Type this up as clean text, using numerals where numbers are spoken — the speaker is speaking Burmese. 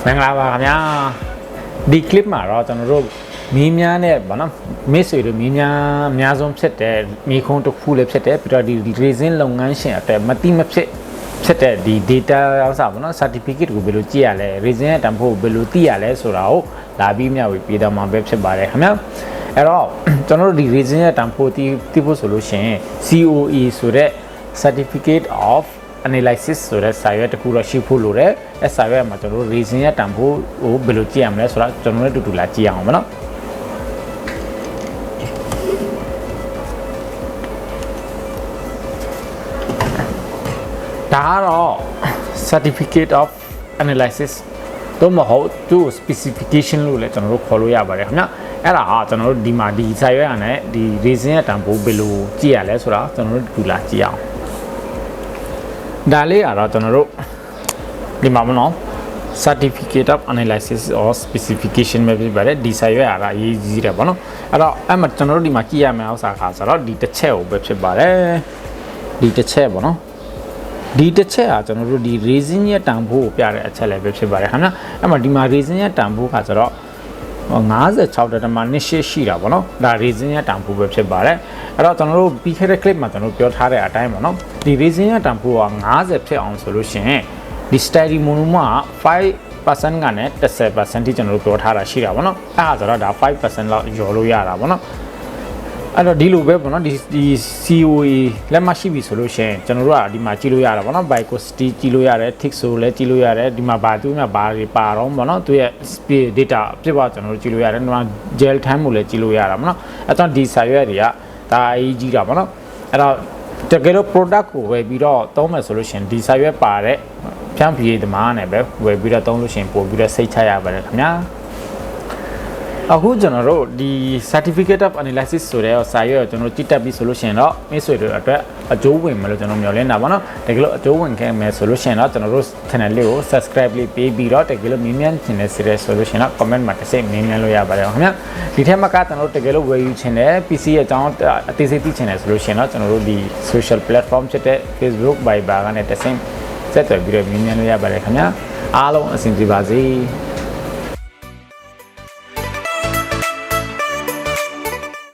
မင်္ဂလာပါခင်ဗျာဒီ clip မှာတော့ကျွန်တော်တို့မီးများနဲ့ဗောနော်မစ်ဆွေတို့မီးများအများဆုံးဖြစ်တဲ့မီးခုံးတစ်ခုလည်းဖြစ်တယ်ပြီးတော့ဒီ resin လုပ်ငန်းရှင်အတွက်မတိမဖြစ်တဲ့ဒီ data ရောက်စားဗောနော် certificate ကိုဘယ်လိုကြည့်ရလဲ resin ရဲ့တန်ဖိုးကိုဘယ်လိုသိရလဲဆိုတာကိုလာပြီးမျှဝေပေးတော့မှာပဲဖြစ်ပါတယ်ခင်ဗျာအဲ့တော့ကျွန်တော်တို့ဒီ resin ရဲ့တန်ဖိုးသိဖို့ဆိုလို့ရှိရင် COA ဆိုတဲ့ certificate of analysis ဆိုတဲ့စာရွက်တစ်ခုတော့ရှိဖို့လိုတယ်။အဲစာရွက်မှာကျွန်တော်တို့ resin ရဲ့တန်ဖိုးကိုဘယ်လိုကြည့်ရမလဲဆိုတာကျွန်တော်တို့တူတူလာကြည့်အောင်မနော်။ဒါကတော့ certificate of analysis တော့မဟုတ်သူ specification လို့လည်းကျွန်တော်တို့ခေါ်လို့ရပါတယ်ခင်ဗျ။အဲ့ဒါဟာကျွန်တော်တို့ဒီမှာဒီစာရွက်ရနဲ့ဒီ resin ရဲ့တန်ဖိုးဘယ်လိုကြည့်ရလဲဆိုတာကျွန်တော်တို့တူတူလာကြည့်အောင်ဒါလေးကတော့ကျွန်တော်တို့ဒီမှာမနော် certificate of analysis or specification ပဲဖြစ်ပါတယ်ဒီစာရွက်အရာအရေးကြီးတယ်ဗောနော်အဲ့တော့အဲ့မှာကျွန်တော်တို့ဒီမှာကြည့်ရမယ့်ဥစ္စာခါဆိုတော့ဒီတစ်ချက်ကိုပဲဖြစ်ပါတယ်ဒီတစ်ချက်ဗောနော်ဒီတစ်ချက်ကကျွန်တော်တို့ဒီ resin ရဲ့တန်ဖိုးကိုပြတဲ့အချက်လည်းပဲဖြစ်ပါတယ်ခင်ဗျာအဲ့မှာဒီမှာ resin ရဲ့တန်ဖိုးခါဆိုတော့56.28ရှိတာဗောနော်ဒါ resin ရဲ့တန်ဖိုးပဲဖြစ်ပါတယ်အဲ့တော့ကျွန်တော်တို့ပြီးခဲ့တဲ့ clip မှာကျွန်တော်ပြောထားတဲ့အတိုင်းဗောနော်ဒီ resin ရဲ့တန်ဖိုးက50ဖြစ်အောင်ဆိုလို့ရှိရင်ဒီ steady monomer က5% ကနေ10% ထိကျွန်တော်တို့ပြောထားတာရှိတာဗောနော်အဲ့ဒါဆိုတော့ဒါ5% လောက်ကျော်လို့ရတာဗောနော်အဲ့တော့ဒီလိုပဲပေါ့နော်ဒီ COA လက်မှတ်ရှိပြီဆိုလို့ရှိရင်ကျွန်တော်တို့ကဒီမှာကြည့်လို့ရတာပေါ့နော် Viscosity ကြည့်လို့ရတယ် Thick ဆိုလည်းကြည့်လို့ရတယ်ဒီမှာဘာတွေပါတော့ပေါ့နော်သူရဲ့ speed data အဖြစ်ပါကျွန်တော်တို့ကြည့်လို့ရတယ်ဒီမှာ gel time ကိုလည်းကြည့်လို့ရတာပေါ့နော်အဲ့တော့ဒီစာရွက်တွေကဒါအရေးကြီးတာပေါ့နော်အဲ့တော့တကယ်တော့ product ကိုဝယ်ပြီးတော့သုံးမယ်ဆိုလို့ရှိရင်ဒီစာရွက်ပါတဲ့ဖြန့်ဖြေးသမားနဲ့ပဲဝယ်ပြီးတော့သုံးလို့ရှိရင်ပို့ပြီးတော့စိတ်ချရပါတယ်ခင်ဗျာအခုကျွန်တော်တို့ဒီ certificate of analysis ဆိုတဲ့စာရွက်ကိုကျွန်တော်ကြည့်တတ်ပြီဆိုလို့ရှိရင်တော့မိတ်ဆွေတို့အတွက်အကျိုးဝင်မယ်လို့ကျွန်တော်မျှော်လင့်တာပါနော်တကယ်လို့အကျိုးဝင်ခဲ့မယ်ဆိုလို့ရှိရင်တော့ကျွန်တော်တို့ channel လေးကို subscribe လေးပေးပြီးတော့တကယ်လို့မြင်မြန်ချင်တဲ့ series ဆိုလို့ရှိရင်တော့ comment မှာတစ်စိတ်မြင်မြန်လို့ရပါတယ်ခင်ဗျာဒီထက်မှကကျွန်တော်တို့တကယ်လို့ဝယ်ယူချင်တဲ့ PC ရဲ့အကြောင်းအသေးစိတ်သိချင်တယ်ဆိုလို့ရှိရင်တော့ကျွန်တော်တို့ဒီ social platform ဖြစ်တဲ့ Facebook Viber ကနေတစ်စိတ်ဆက်သွယ်ပြီးတော့မြင်မြန်လို့ရပါတယ်ခင်ဗျာအားလုံးအဆင်ပြေပါစေ